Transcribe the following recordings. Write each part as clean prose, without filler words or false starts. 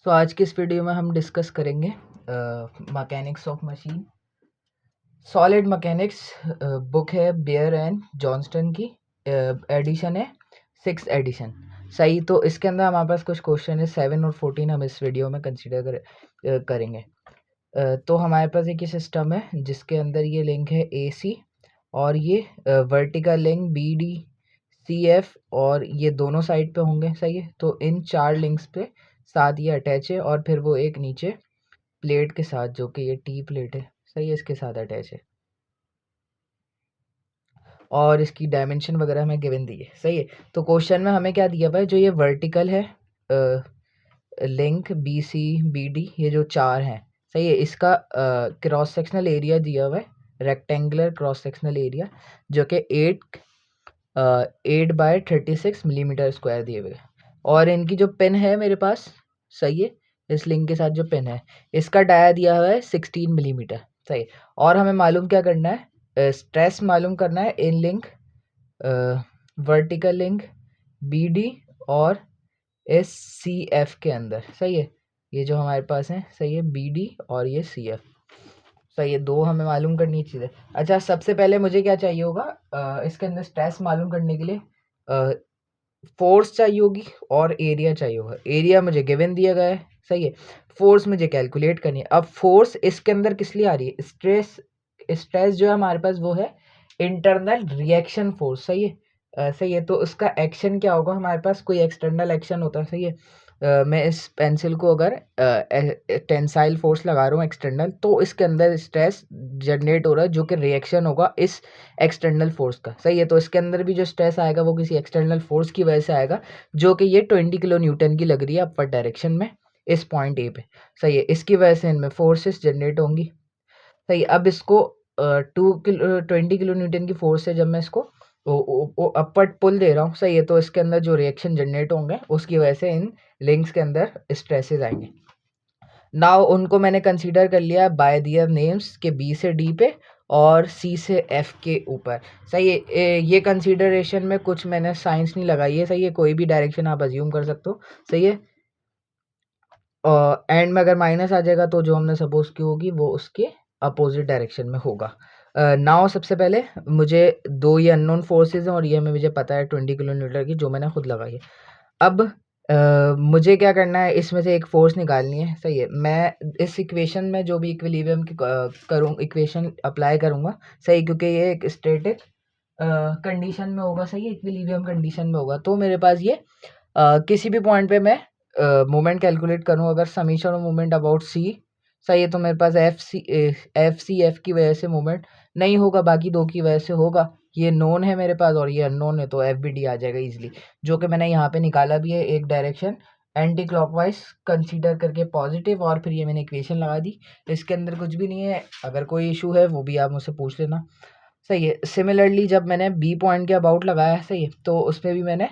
सो आज की इस वीडियो में हम डिस्कस करेंगे mechanics of machine. Solid mechanics book है बेयर एंड जॉनस्टन की, एडिशन है 6th एडिशन। सही, तो इसके अंदर हमारे पास कुछ क्वेश्चन है 7 और 14 हम इस वीडियो में कंसिडर करेंगे। तो हमारे पास एक ही सिस्टम है जिसके अंदर ये लिंक है AC और ये वर्टिकल लिंक BD CF और ये दोनों साइड पे होंगे। सही है, तो इन 4 लिंक्स पे साथ ये अटैच है और फिर वो एक नीचे प्लेट के साथ जो कि ये T प्लेट है, सही है, इसके साथ अटैच है और इसकी डायमेंशन वगैरह हमें गिवन दी है। सही है, तो क्वेश्चन में हमें क्या दिया हुआ है, जो ये वर्टिकल है लिंक BC BD ये जो 4 हैं, सही है, इसका क्रॉस सेक्शनल एरिया दिया हुआ है, रेक्टेंगुलर क्रॉस सेक्शनल एरिया जो कि 8/36 मिलीमीटर स्क्वायर दिए हुए। और इनकी जो पिन है मेरे पास, सही है, इस लिंक के साथ जो पिन है इसका डाया दिया हुआ है 16 मिलीमीटर। सही, और हमें मालूम क्या करना है, स्ट्रेस मालूम करना है इन लिंक वर्टिकल लिंक BD और CF के अंदर। सही है, ये जो हमारे पास है, सही है, BD और ये CF। सही है, दो हमें मालूम करनी चीज़ें। अच्छा, सबसे पहले मुझे क्या चाहिए होगा, इसके अंदर स्ट्रेस मालूम करने के लिए फोर्स चाहिए होगी और एरिया चाहिए होगा। एरिया मुझे गिवन दिया गया है, सही है, फोर्स मुझे कैलकुलेट करनी है। अब फोर्स इसके अंदर किस लिए आ रही है, स्ट्रेस जो है हमारे पास वो है इंटरनल रिएक्शन फोर्स। सही है, सही है, तो उसका एक्शन क्या होगा, हमारे पास कोई एक्सटर्नल एक्शन होता है। सही है, मैं इस पेंसिल को अगर टेंसाइल फोर्स लगा रहा हूँ एक्सटर्नल, तो इसके अंदर स्ट्रेस जनरेट हो रहा है जो कि रिएक्शन होगा इस एक्सटर्नल फोर्स का। सही है, तो इसके अंदर भी जो स्ट्रेस आएगा वो किसी एक्सटर्नल फोर्स की वजह से आएगा जो कि ये 20 किलो न्यूटन की लग रही है अपवर्ड डायरेक्शन में इस पॉइंट ए पे। सही है, इसकी वजह से इनमें फोर्सेस जनरेट होंगी। सही, अब इसको 20 किलो न्यूटन की फोर्स से जब मैं इसको अपवर्ड पुल दे रहा हूँ, सही है, तो इसके अंदर जो रिएक्शन जनरेट होंगे उसकी वजह से इन लिंक्स के अंदर स्ट्रेसेस आएंगे। नाउ उनको मैंने कंसीडर कर लिया बाय दियर नेम्स के B से D पे और C से F के ऊपर। सही है, ये कंसीडरेशन में कुछ मैंने साइंस नहीं लगाई है। सही है, कोई भी डायरेक्शन आप अज्यूम कर सकते हो। सही है, एंड में अगर माइनस आ जाएगा तो जो हमने सपोज की होगी वो उसके अपोजिट डायरेक्शन में होगा। नाउ सबसे पहले मुझे दो ये अननोन फोर्सेज हैं और ये मुझे पता है 20 किलो न्यूटन की, जो मैंने खुद लगाई है। अब मुझे क्या करना है, इसमें से एक फोर्स निकालनी है। सही है, मैं इस इक्वेशन में जो भी इक्विलिब्रियम की करूँ इक्वेशन अप्लाई करूँगा। सही, क्योंकि ये एक स्टैटिक कंडीशन में होगा। सही है, इक्विलिब्रियम कंडीशन में होगा, तो मेरे पास ये किसी भी पॉइंट पे मैं मोमेंट कैलकुलेट करूँ, अगर summation of moment about C, सही है, तो मेरे पास FCF की वजह से मोमेंट नहीं होगा, बाकी दो की वजह से होगा। ये नोन है मेरे पास और ये अननोन है, तो FBD आ जाएगा इजीली, जो कि मैंने यहाँ पे निकाला भी है। एक डायरेक्शन एंटी क्लॉकवाइज कंसीडर करके पॉजिटिव, और फिर ये मैंने इक्वेशन लगा दी। इसके अंदर कुछ भी नहीं है, अगर कोई इशू है वो भी आप मुझसे पूछ लेना। सही है, सिमिलरली जब मैंने B पॉइंट के अबाउट लगाया, सही है, तो उसमें भी मैंने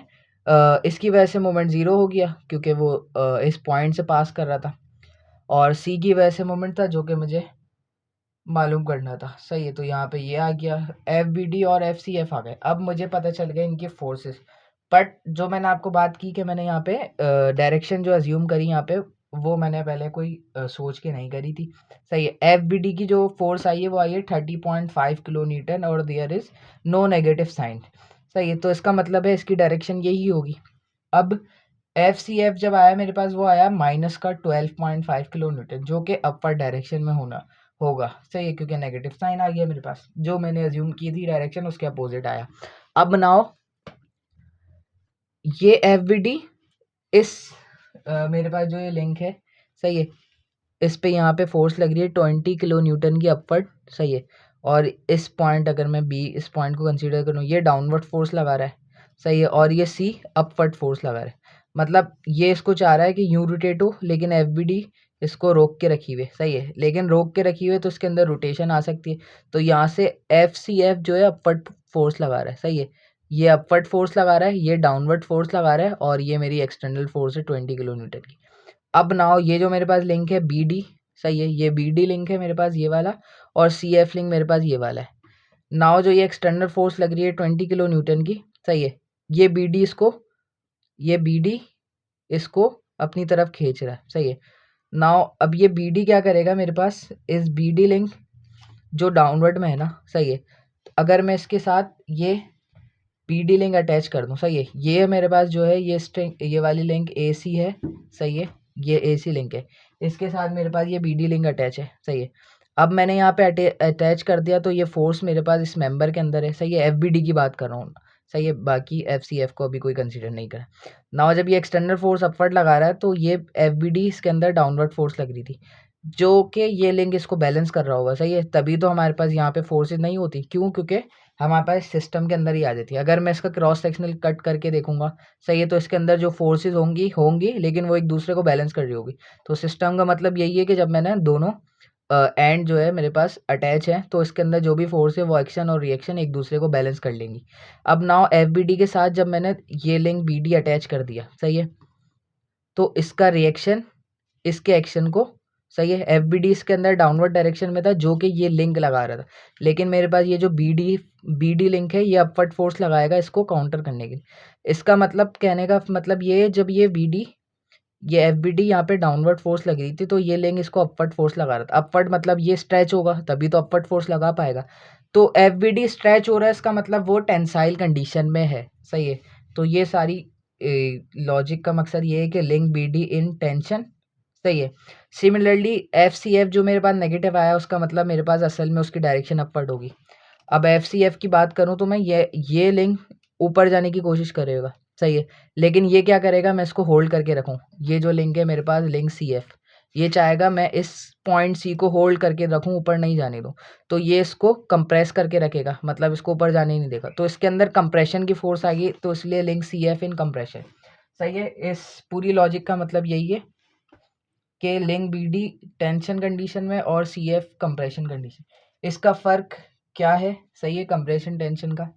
इसकी वजह से मोमेंट ज़ीरो हो गया क्योंकि वो इस पॉइंट से पास कर रहा था, और C की वजह से मोमेंट था जो कि मुझे मालूम करना था। सही है, तो यहाँ पे ये आ गया, FBD और FCF आ गए। अब मुझे पता चल गया इनके फोर्सेस, बट जो मैंने आपको बात की कि मैंने यहाँ पे डायरेक्शन जो अज्यूम करी यहाँ पे, वो मैंने पहले कोई सोच के नहीं करी थी। सही है, FBD की जो फोर्स आई है वो आई है 30.5 किलो न्यूटन और there is no negative sign. सही है, तो इसका मतलब है इसकी डायरेक्शन यही होगी। अब FCF जब आया मेरे पास, वो आया माइनस का 12.5 किलो न्यूटन, जो कि अपवर्ड डायरेक्शन में होना होगा। सही है, क्योंकि नेगेटिव साइन आ गया मेरे पास, जो मैंने अज्यूम की थी डायरेक्शन उसके अपोजिट आया। अब बनाओ ये FBD इस मेरे पास जो ये लिंक है, सही है, इस पे यहाँ पे फोर्स लग रही है 20 किलो न्यूटन की अपवर्ड। सही है, और इस पॉइंट अगर मैं इस पॉइंट को कंसीडर करूँ, ये डाउनवर्ड फोर्स लगा रहा है। सही है, और ये C अपवर्ड फोर्स लगा रहा है। मतलब ये इसको चाह रहा है कि यूं रोटेट हो, लेकिन FBD इसको रोक के रखी हुई है। सही है, लेकिन रोक के रखी हुई है तो इसके अंदर रोटेशन आ सकती है, तो यहाँ से FCF जो है अपवर्ड फोर्स लगा रहा है। सही है, ये अपवर्ड फोर्स लगा रहा है, ये डाउनवर्ड फोर्स लगा रहा है, और ये मेरी एक्सटर्नल फोर्स है 20 किलो न्यूटन की। अब नाउ ये जो मेरे पास लिंक है BD, सही है, ये BD लिंक है मेरे पास ये वाला, और CF लिंक मेरे पास ये वाला है। नाउ जो ये एक्सटर्नल फोर्स लग रही है 20 किलो न्यूटन की, सही है, ये BD इसको अपनी तरफ खींच रहा है, सही है। नाउ अब ये बी डी क्या करेगा, मेरे पास इस बी डी लिंक जो डाउनवर्ड में है ना, सही है, अगर मैं इसके साथ ये बी डी लिंक अटैच कर दूँ, सही है, ये मेरे पास जो है ये स्ट्रिंग, ये वाली लिंक ए सी है, सही है, ये ए सी लिंक है, इसके साथ मेरे पास ये बी डी लिंक अटैच है, सही है। अब मैंने यहाँ पे अटैच कर दिया तो ये फोर्स मेरे पास इस मेंबर के अंदर है, सही है, एफ बी डी की बात कर रहा हूँ, सही है, बाकी एफ सी एफ को अभी कोई कंसीडर नहीं करा। नाउ जब ये एक्सटर्नल फोर्स अपवर्ड लगा रहा है तो ये एफ बी डी इसके अंदर डाउनवर्ड फोर्स लग रही थी, जो कि ये लिंक इसको बैलेंस कर रहा होगा, सही है, तभी तो हमारे पास यहाँ पे फोर्सेज नहीं होती, क्यों, क्योंकि हमारे पास सिस्टम के अंदर ही आ जाती है। अगर मैं इसका क्रॉस सेक्शनल कट करके देखूंगा, सही है, तो इसके अंदर जो फोर्सेज होंगी लेकिन वो एक दूसरे को बैलेंस कर रही होगी। तो सिस्टम का मतलब यही है कि जब मैंने दोनों एंड जो है मेरे पास अटैच है तो इसके अंदर जो भी फोर्स है वो एक्शन और रिएक्शन एक दूसरे को बैलेंस कर लेंगी। अब नाउ एफ बी डी के साथ जब मैंने ये लिंक बी डी अटैच कर दिया, सही है, तो इसका रिएक्शन इसके एक्शन को, सही है, एफ बी डी इसके अंदर डाउनवर्ड डायरेक्शन में था जो कि ये लिंक लगा रहा था, लेकिन मेरे पास ये जो बी डी लिंक है ये अपवर्ड फोर्स लगाएगा इसको काउंटर करने के लिए। इसका मतलब, कहने का मतलब ये है, जब ये एफ बी डी यहाँ पे डाउनवर्ड फोर्स लग रही थी तो ये लिंक इसको अपवर्ड फोर्स लगा रहा था। अपवर्ड मतलब ये स्ट्रेच होगा तभी तो अपवर्ड फोर्स लगा पाएगा। तो एफ बी डी स्ट्रेच हो रहा है, इसका मतलब वो टेंसाइल कंडीशन में है, सही है। तो ये सारी लॉजिक का मकसद ये है कि link B D in tension, सही है। सिमिलरली एफ सी एफ जो मेरे पास नेगेटिव आया उसका मतलब मेरे पास असल में उसकी डायरेक्शन अपवर्ड होगी। अब एफ सी एफ की बात करूँ तो मैं ये लिंक ऊपर जाने की कोशिश करेगा, सही है, लेकिन ये क्या करेगा, मैं इसको होल्ड करके रखूँ। ये जो लिंक है मेरे पास लिंक सी एफ, ये चाहेगा मैं इस पॉइंट सी को होल्ड करके रखूँ, ऊपर नहीं जाने दूँ, तो ये इसको कंप्रेस करके रखेगा, मतलब इसको ऊपर जाने ही नहीं देगा, तो इसके अंदर कंप्रेशन की फोर्स आ गई, तो इसलिए link C F in compression, सही है। इस पूरी लॉजिक का मतलब यही है कि link B D tension condition में और सी एफ कंप्रेशन कंडीशन, इसका फ़र्क क्या है, सही है, कंप्रेशन टेंशन का।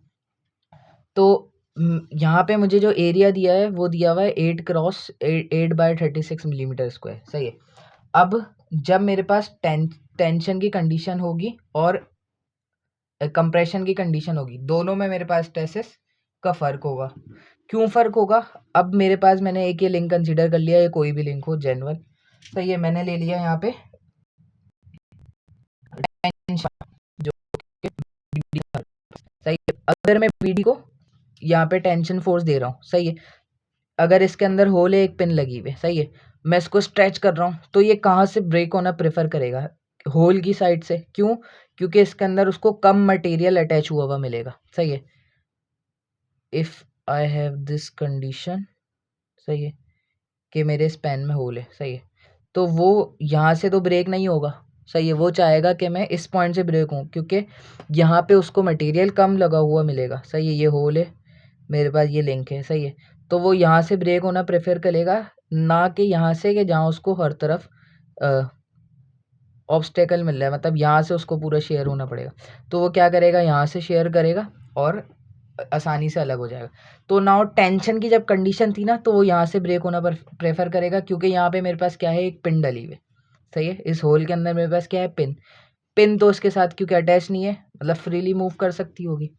तो यहाँ पे मुझे जो एरिया दिया है वो दिया हुआ है 8x8/36 मिलीमीटर स्क्वायर, सही है। अब जब मेरे पास टेंशन की कंडीशन होगी और कंप्रेशन की कंडीशन होगी, दोनों में मेरे पास स्ट्रेसेस का फ़र्क होगा। क्यों फ़र्क होगा, अब मेरे पास मैंने एक ये लिंक कंसिडर कर लिया, ये कोई भी लिंक हो जेन्युइन, सही है, मैंने ले लिया यहाँ पे टेंशन जो कि BD, सही है। अगर मैं BD को यहाँ पे टेंशन फोर्स दे रहा हूँ, सही है, अगर इसके अंदर होल है, एक पिन लगी हुई है, सही है, मैं इसको स्ट्रेच कर रहा हूँ तो ये कहाँ से ब्रेक होना प्रेफर करेगा, होल की साइड से। क्यों, क्योंकि इसके अंदर उसको कम मटेरियल अटैच हुआ मिलेगा, सही है। If I have this condition, सही है, कि मेरे स्पैन में होल है, सही है, तो वो यहाँ से तो ब्रेक नहीं होगा, सही है, वो चाहेगा कि मैं इस पॉइंट से ब्रेक हूँ, क्योंकि यहाँ पे उसको मटेरियल कम लगा हुआ मिलेगा, सही है, ये होल है, मेरे पास ये लिंक है, सही है, तो वो यहाँ से ब्रेक होना प्रेफर करेगा, ना कि यहाँ से कि जहाँ उसको हर तरफ ऑब्स्टेकल मिल रहा है, मतलब यहाँ से उसको पूरा शेयर होना पड़ेगा, तो वो क्या करेगा, यहाँ से शेयर करेगा और आसानी से अलग हो जाएगा। तो नाउ टेंशन की जब कंडीशन थी ना तो वो यहाँ से ब्रेक होना प्रेफर करेगा, क्योंकि यहाँ पे मेरे पास क्या है, एक पिन डली हुई है, सही है, इस होल के अंदर मेरे पास क्या है, पिन तो उसके साथ क्योंकि अटैच नहीं है, मतलब फ्रीली मूव कर सकती होगी।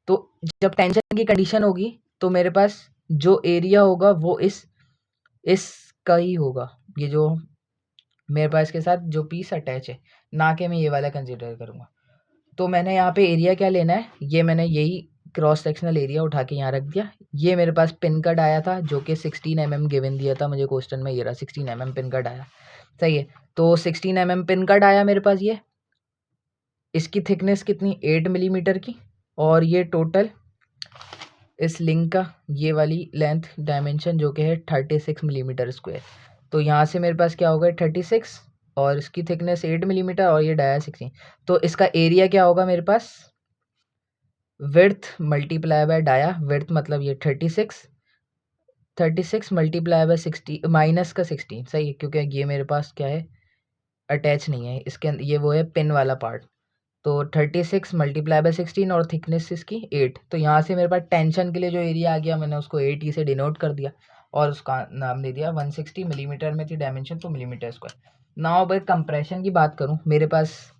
तो जब टेंशन की कंडीशन होगी तो मेरे पास जो एरिया होगा वो इसका ही होगा, ये जो मेरे पास के साथ जो पीस अटैच है, ना कि मैं ये वाला कंसिडर करूँगा। तो मैंने यहाँ पे एरिया क्या लेना है, ये मैंने यही क्रॉस सेक्शनल एरिया उठा के यहाँ रख दिया। ये मेरे पास पिन कट आया था जो कि 16 mm गिवन दिया था मुझे क्वेश्चन में, ये रहा 16 mm पिन कट आया, सही है। तो 16 mm पिन कट आया मेरे पास, ये इसकी थिकनेस कितनी 8 मिलीमीटर की, और ये टोटल इस लिंक का ये वाली लेंथ डायमेंशन जो कि है 36 मिलीमीटर स्क्वायर। तो यहाँ से मेरे पास क्या होगा 36 और इसकी थिकनेस 8 मिलीमीटर और ये डाया 16, तो इसका एरिया क्या होगा मेरे पास, width multiply by dia, width मतलब ये 36 मल्टीप्लाई बाय 60 माइनस का 16, सही है, क्योंकि ये मेरे पास क्या है, अटैच नहीं है इसके अंदर, ये वो है पिन वाला पार्ट। तो 36 मल्टीप्लाई बाय 16 और थिकनेस इसकी 8, तो यहाँ से मेरे पास टेंशन के लिए जो एरिया आ गया मैंने उसको 8 से डिनोट कर दिया और उसका नाम दे दिया 160 मिलीमीटर में थी डायमेंशन, तो मिलीमीटर स्क्वायर। नाउ अगर कंप्रेशन की बात करूँ, मेरे पास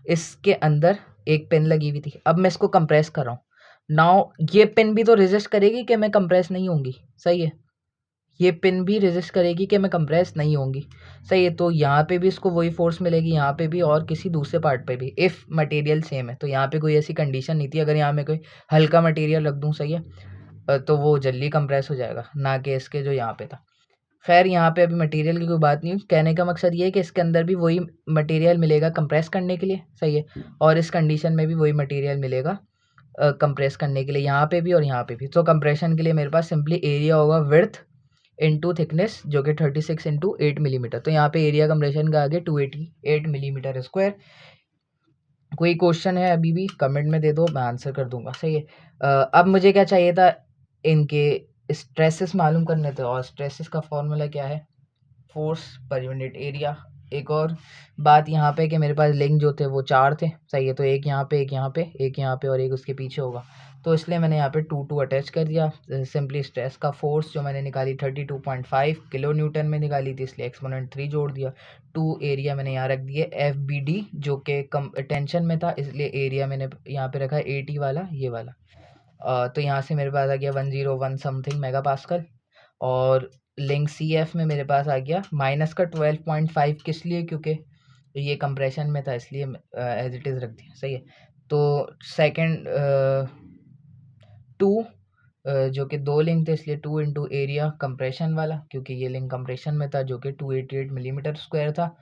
इसके अंदर एक पिन लगी हुई थी, अब मैं इसको कंप्रेस कर रहा हूँ। नाउ ये पिन भी तो रेजिस्ट करेगी कि मैं कंप्रेस नहीं होंगी, सही है, ये पिन भी रेजिस्ट करेगी कि मैं कंप्रेस नहीं होंगी, सही है। तो यहाँ पे भी इसको वही फोर्स मिलेगी, यहाँ पे भी और किसी दूसरे पार्ट पे भी, इफ़ मटेरियल सेम है। तो यहाँ पे कोई ऐसी कंडीशन नहीं थी, अगर यहाँ मैं कोई हल्का मटेरियल रख दूँ, सही है, तो वो जल्दी कंप्रेस हो जाएगा, ना कि इसके जो यहाँ पे था। खैर यहाँ पे अभी मटेरियल की कोई बात नहीं, कहने का मकसद ये है कि इसके अंदर भी वही मटेरियल मिलेगा कंप्रेस करने के लिए, सही है, और इस कंडीशन में भी वही मटेरियल मिलेगा कंप्रेस करने के लिए, यहाँ पे भी और यहाँ पे भी। तो कंप्रेशन के लिए मेरे पास सिंपली एरिया होगा विड्थ इंटू थिकनेस, जो कि 36 इंटू 8 मिलीमीटर। तो यहाँ पे एरिया कंप्रेशन का आगे 288 मिलीमीटर स्क्वायर। कोई क्वेश्चन है अभी भी कमेंट में दे दो, मैं आंसर कर दूंगा, सही है। अब मुझे क्या चाहिए था, इनके स्ट्रेसेस मालूम करने थे, और स्ट्रेसेस का फॉर्मूला क्या है, फोर्स पर यूनिट एरिया। एक और बात यहाँ पे कि मेरे पास लिंक जो थे वो 4 थे, सही है। तो एक यहाँ पे, एक यहाँ पे, एक यहाँ पे और एक उसके पीछे होगा, तो इसलिए मैंने यहाँ पे 2 अटैच कर दिया। सिंपली स्ट्रेस का फोर्स जो मैंने निकाली 32.5 किलो न्यूटन में निकाली थी, इसलिए एक्सपोनेंट 3 जोड़ दिया। 2 एरिया मैंने यहाँ रख दिए FBD, जो कि कम टेंशन में था, इसलिए एरिया मैंने यहाँ पे रखा 80 वाला, ये वाला। तो यहाँ से मेरे पास आ गया 101 समथिंग मेगा पास्कल। और लिंक CF में मेरे पास आ गया माइनस का 12.5, किस लिए, क्योंकि ये कंप्रेशन में था, इसलिए एज इट इज़ रख दिया, सही है। तो सेकंड 2 जो कि 2 लिंक थे, इसलिए 2 इंटू एरिया कंप्रेशन वाला, क्योंकि ये लिंक कंप्रेशन में था, जो कि 288 मिलीमीटर स्क्वायर था।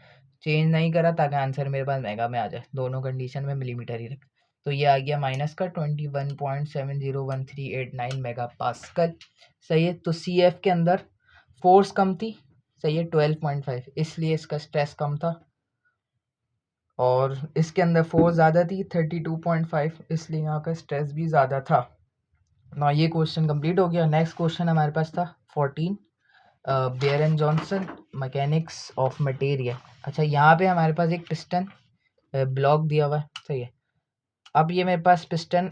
चेंज नहीं करा ताकि आंसर मेरे पास मेगा में आ जाए, दोनों कंडीशन में मिलीमीटर ही रख। तो ये आ गया माइनस का 21.701389 मेगा पास्कल, सही है। तो CF के अंदर फोर्स कम थी, सही है, 12.5, इसलिए इसका स्ट्रेस कम था, और इसके अंदर फोर्स ज़्यादा थी 32.5, इसलिए यहाँ का स्ट्रेस भी ज़्यादा था ना। ये क्वेश्चन कंप्लीट हो गया। नेक्स्ट क्वेश्चन हमारे पास था 14, Beer and Johnson mechanics of material. अच्छा, यहाँ पे हमारे पास एक पिस्टन ब्लॉक दिया हुआ है, सही है। अब ये मेरे पास पिस्टन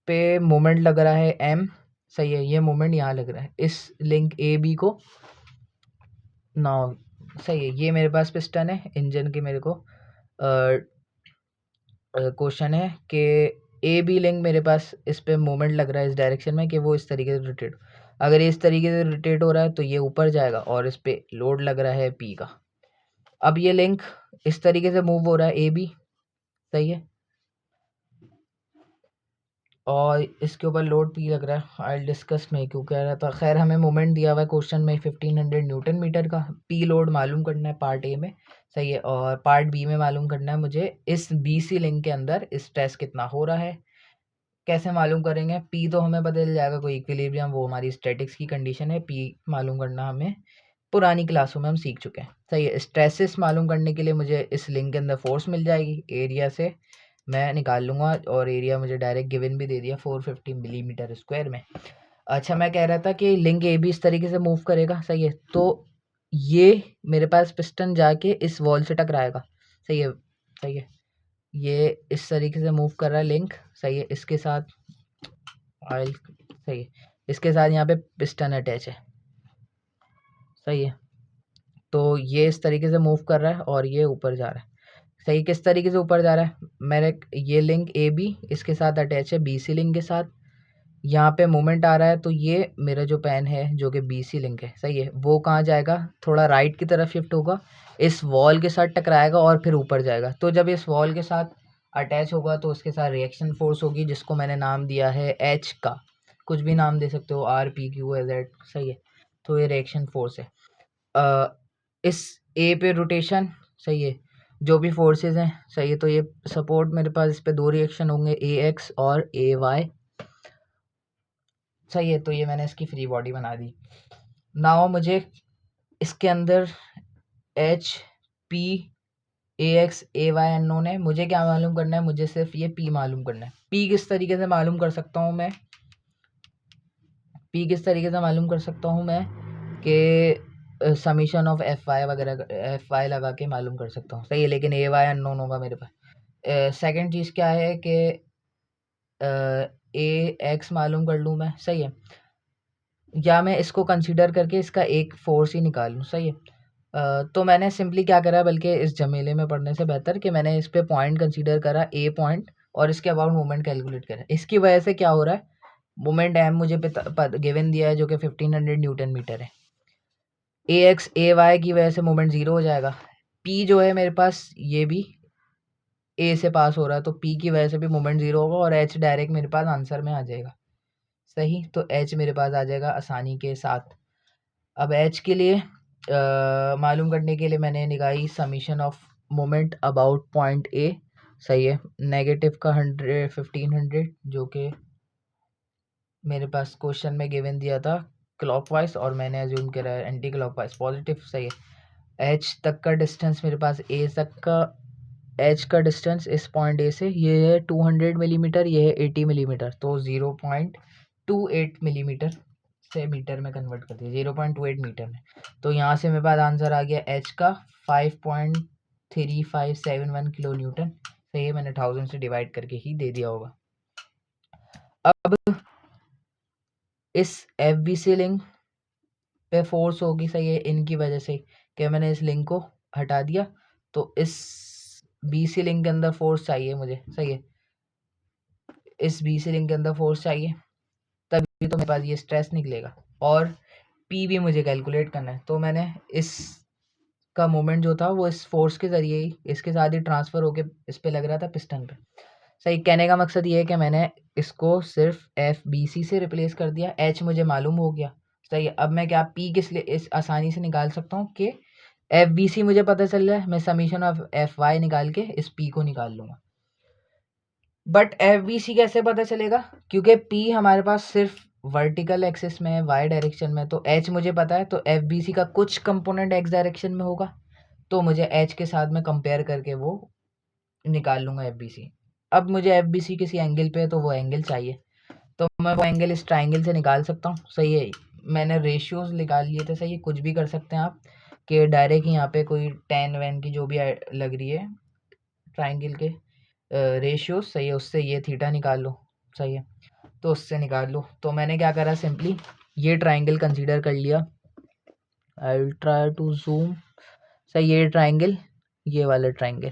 पे मोमेंट लग रहा है M, सही है। ये मोमेंट यहाँ लग रहा है इस लिंक AB को ना, सही है। ये मेरे पास पिस्टन है इंजन के, मेरे को क्वेश्चन है कि AB लिंक मेरे पास इस पे मोमेंट लग रहा है इस डायरेक्शन में कि वो इस तरीके से रोटेट, अगर ये इस तरीके से रोटेट हो रहा है तो ये ऊपर जाएगा, और इस पे लोड लग रहा है P का। अब ये लिंक इस तरीके से मूव हो रहा है AB, सही है, और इसके ऊपर लोड P लग रहा है। आई डिस्कस में क्यों कह रहा था, खैर हमें मोमेंट दिया हुआ है क्वेश्चन में 1500 न्यूटन मीटर का। P लोड मालूम करना है पार्ट A में, सही है, और पार्ट B में मालूम करना है मुझे इस BC लिंक के अंदर स्ट्रेस कितना हो रहा है। कैसे मालूम करेंगे, P तो हमें बदल जाएगा, कोई इक्विलिब्रियम, वो हमारी स्टैटिक्स की कंडीशन है। P मालूम करना हमें पुरानी क्लासों में हम सीख चुके हैं, सही है। स्ट्रेसेस मालूम करने के लिए मुझे इस लिंक के अंदर फोर्स मिल जाएगी, एरिया से मैं निकाल लूँगा, और एरिया मुझे डायरेक्ट गिवन भी दे दिया 450 मिलीमीटर स्क्वायर में। अच्छा, मैं कह रहा था कि लिंक AB इस तरीके से मूव करेगा, सही है। तो ये मेरे पास पिस्टन जाके इस वॉल से टकराएगा, सही है, सही है। ये इस तरीके से मूव कर रहा है लिंक, सही है, इसके साथ ऑयल, सही है, इसके साथ यहाँ पे पिस्टन अटैच है, सही है। तो ये इस तरीके से मूव कर रहा है और ये ऊपर जा रहा है, सही। किस तरीके से ऊपर जा रहा है, मेरे ये लिंक AB इसके साथ अटैच है BC लिंक के साथ, यहाँ पे मोमेंट आ रहा है, तो ये मेरा जो पेन है जो कि BC लिंक है, सही है, वो कहाँ जाएगा, थोड़ा राइट की तरफ शिफ्ट होगा, इस वॉल के साथ टकराएगा और फिर ऊपर जाएगा। तो जब इस वॉल के साथ अटैच होगा तो उसके साथ रिएक्शन फोर्स होगी, जिसको मैंने नाम दिया है H का, कुछ भी नाम दे सकते हो, RPQZ, सही है। तो ये रिएक्शन फोर्स है। इस A पे रोटेशन, सही है, जो भी फोर्सेस हैं, सही है। तो ये सपोर्ट मेरे पास इस पे 2 रिएक्शन होंगे, AX और AY, सही है। तो ये मैंने इसकी फ्री बॉडी बना दी। नाउ मुझे इसके अंदर HPAX AY अननोन है, मुझे क्या मालूम करना है, मुझे सिर्फ ये P मालूम करना है। P किस तरीके से मालूम कर सकता हूँ मैं, P किस तरीके से मालूम कर सकता हूँ मैं कि समीशन ऑफ FY वगैरह, FY लगा के मालूम कर सकता हूँ, सही है। लेकिन AY अननोन होगा मेरे पास। सेकंड चीज़ क्या है कि AX मालूम कर लूँ मैं, सही है, या मैं इसको कंसीडर करके इसका एक फोर्स ही निकाल लूँ, सही है। तो मैंने सिंपली क्या करा, बल्कि इस झमेले में पढ़ने से बेहतर कि मैंने इस पे पॉइंट कंसीडर करा, A पॉइंट, और इसके अबाउट मूवमेंट कैलकुलेट करा। इसकी वजह से क्या हो रहा है मोमेंट एम मुझे गिवन दिया है जो कि 1500 न्यूटन मीटर है। ए एक्स ए वाई की वजह से मोमेंट ज़ीरो हो जाएगा। पी जो है मेरे पास ये भी ए से पास हो रहा है, तो पी की वजह से भी मोमेंट ज़ीरो होगा और एच डायरेक्ट मेरे पास आंसर में आ जाएगा। सही, तो एच मेरे पास आ जाएगा आसानी के साथ। अब एच के लिए मालूम करने के लिए मैंने निकाली summation of moment about point A. सही है, नेगेटिव का 1500 जो कि मेरे पास क्वेश्चन में गिवन दिया था क्लॉकवाइज और मैंने अज्यूम करा है एंटी क्लॉकवाइज पॉजिटिव। सही है, एच तक का डिस्टेंस मेरे पास ए तक का एच का डिस्टेंस इस पॉइंट ए से ये है 200 मिलीमीटर, ये है 80 मिलीमीटर, तो 0.28 मिलीमीटर से मीटर में कन्वर्ट कर दिया 0.28 मीटर में। तो यहाँ से मेरे पास आंसर आ गया एच का 5.3571 किलो न्यूटन। सही है, मैंने 1000 से डिवाइड करके ही दे दिया होगा। अब इस एफ बी सी लिंक पे फोर्स होगी, सही है, इनकी वजह से कि मैंने इस लिंक को हटा दिया, तो इस बी सी लिंक के अंदर फोर्स चाहिए मुझे। सही है, इस बी सी लिंक के अंदर फोर्स चाहिए, तभी तो मेरे पास ये स्ट्रेस निकलेगा और पी भी मुझे कैलकुलेट करना है। तो मैंने इस का मोमेंट जो था वो इस फोर्स के ज़रिए ही इसके साथ ही ट्रांसफ़र होके इस पे लग रहा था पिस्टन पे। सही, कहने का मकसद ये है कि मैंने इसको सिर्फ एफ बी सी से रिप्लेस कर दिया, एच मुझे मालूम हो गया। सही है, अब मैं क्या पी किस लिए इस आसानी से निकाल सकता हूँ कि एफ बी सी मुझे पता चल रहा है, मैं समीशन ऑफ एफ वाई निकाल के इस पी को निकाल लूँगा। बट एफ बी सी कैसे पता चलेगा, क्योंकि पी हमारे पास सिर्फ वर्टिकल एक्सिस में है, वाई डायरेक्शन में, तो एच मुझे पता है, तो एफ बी सी का कुछ कंपोनेंट एक्स डायरेक्शन में होगा, तो मुझे एच के साथ में कंपेयर करके वो निकाल लूँगा एफ बी सी। अब मुझे एफ बी सी किसी एंगल पे है तो वो एंगल चाहिए, तो मैं वो एंगल इस ट्राइंगल से निकाल सकता हूँ। सही है, मैंने रेशियोज निकाल लिए थे। सही है, कुछ भी कर सकते हैं आप कि डायरेक्ट यहाँ पे कोई टेन वैन की जो भी लग रही है ट्राइंगल के रेशियोज, सही है, उससे ये थीटा निकाल लो। सही है, तो उससे निकाल लो। तो मैंने क्या करा, सिंपली ये ट्राइंगल कंसीडर कर लिया। I will try to zoom. सही, ये ट्राइंगल, ये वाला ट्राइंगल,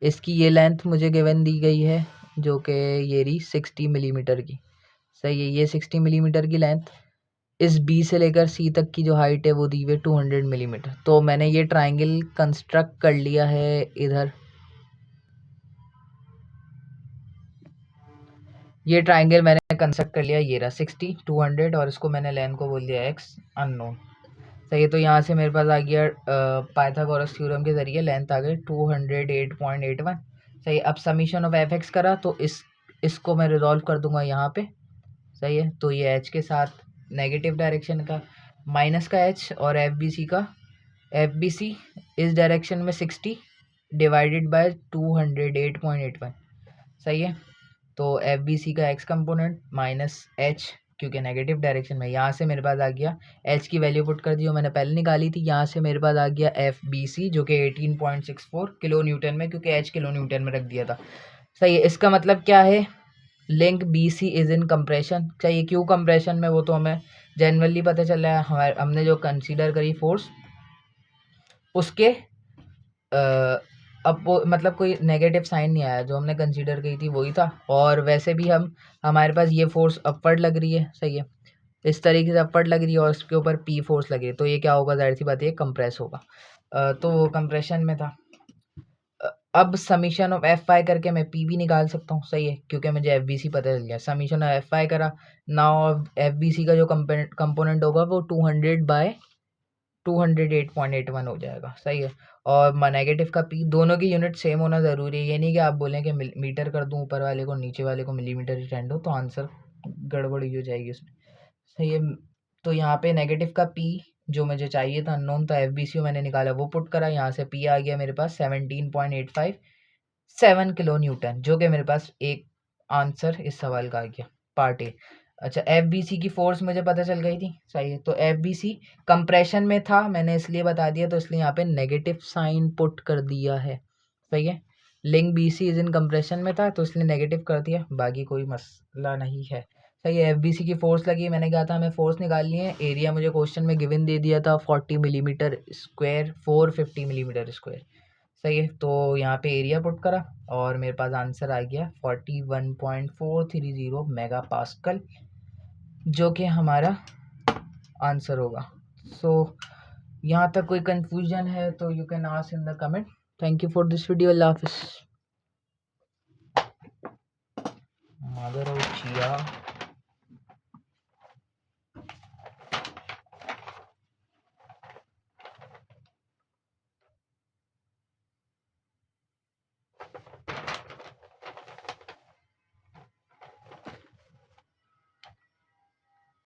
इसकी ये लेंथ मुझे गिवन दी गई है जो कि ये रही 60 मिलीमीटर की। सही है, ये 60 मिलीमीटर की लेंथ, इस बी से लेकर सी तक की जो हाइट है वो दी हुई 200 मिलीमीटर। तो मैंने ये ट्राइंगल कंस्ट्रक्ट कर लिया है इधर, ये ट्राइंगल मैंने कंस्ट्रक्ट कर लिया, ये रहा 60 200 और इसको मैंने लेंथ को बोल दिया एक्स अननोन। सही है, तो यहाँ से मेरे पास आ गया पाइथागोरस थ्योरम के जरिए लेंथ आ गई 208.81। सही, अब समीशन ऑफ एफ एक्स करा तो इसको मैं रिजॉल्व कर दूंगा यहाँ पे। सही है, तो ये एच के साथ नेगेटिव डायरेक्शन का माइनस का एच और एफ बी सी का एफ बी सी इस डायरेक्शन में 60 डिवाइडेड बाय 208.81। सही है, तो एफ बी सी का एक्स कंपोनेंट माइनस एच, क्योंकि नेगेटिव डायरेक्शन में, यहाँ से मेरे पास आ गया एच की वैल्यू पुट कर दी जो मैंने पहले निकाली थी, यहाँ से मेरे पास आ गया एफ बी सी जो कि 18.64 किलो न्यूटन में, क्योंकि एच किलो न्यूटन में रख दिया था। सही है, इसका मतलब क्या है, link B C is in compression. चाहिए क्यों कंप्रेशन में, वो तो हमें जनरली पता चल रहा है, हमारे हमने जो कंसीडर करी फोर्स उसके अब वो मतलब कोई नेगेटिव साइन नहीं आया, जो हमने कंसीडर की थी वही था। और वैसे भी हमारे पास ये फोर्स अपवर्ड लग रही है। सही है, इस तरीके से अपवर्ड लग रही है और उसके ऊपर पी फोर्स लगी है, तो ये क्या होगा, जाहिर सी बात है कंप्रेस होगा। तो वो कंप्रेशन में था। अब समीशन ऑफ एफ आई करके मैं पी भी निकाल सकता हूँ। सही है, क्योंकि मुझे एफ बी सी पता चल गया। समीशन ऑफ एफ आई करा, नाउ एफ बी सी का जो कंपोनेंट होगा वो 208.81 हो जाएगा। सही है, और नेगेटिव का पी, दोनों की यूनिट सेम होना ज़रूरी है। ये नहीं कि आप बोलें कि मीटर कर दूं ऊपर वाले को, नीचे वाले को मिलीमीटर ही स्टैंड हो, तो आंसर गड़बड़ी हो जाएगी उसमें। सही है, तो यहाँ पे नेगेटिव का पी जो मुझे चाहिए था अननोन था, एफ बी सी मैंने निकाला, वो पुट करा, यहाँ से पी आ गया मेरे पास 17.857 किलो न्यूटन, जो कि मेरे पास एक आंसर इस सवाल का आ गया, पार्ट ए। अच्छा, एफ बी सी की फोर्स मुझे पता चल गई थी। सही है, तो एफ बी सी कंप्रेशन में था, मैंने इसलिए बता दिया, तो इसलिए यहाँ पे नेगेटिव साइन पुट कर दिया है। सही है, link B C is in compression में था तो इसलिए नेगेटिव कर दिया, बाकी कोई मसला नहीं है। सही है, एफ बी सी की फोर्स लगी, मैंने कहा था हमें फोर्स निकालनी है। एरिया मुझे क्वेश्चन में गिवन दे दिया था 40 मिलीमीटर स्क्वायर, 450 मिलीमीटर स्क्वायर। सही है, तो यहाँ पे एरिया पुट करा और मेरे पास आंसर आ गया 41.430 मेगा पास्कल। जो कि हमारा आंसर होगा। सो यहाँ तक कोई कंफ्यूजन है तो you can ask in the comment. Thank you for this video. अल्लाह हाफिज़। Mother of chia.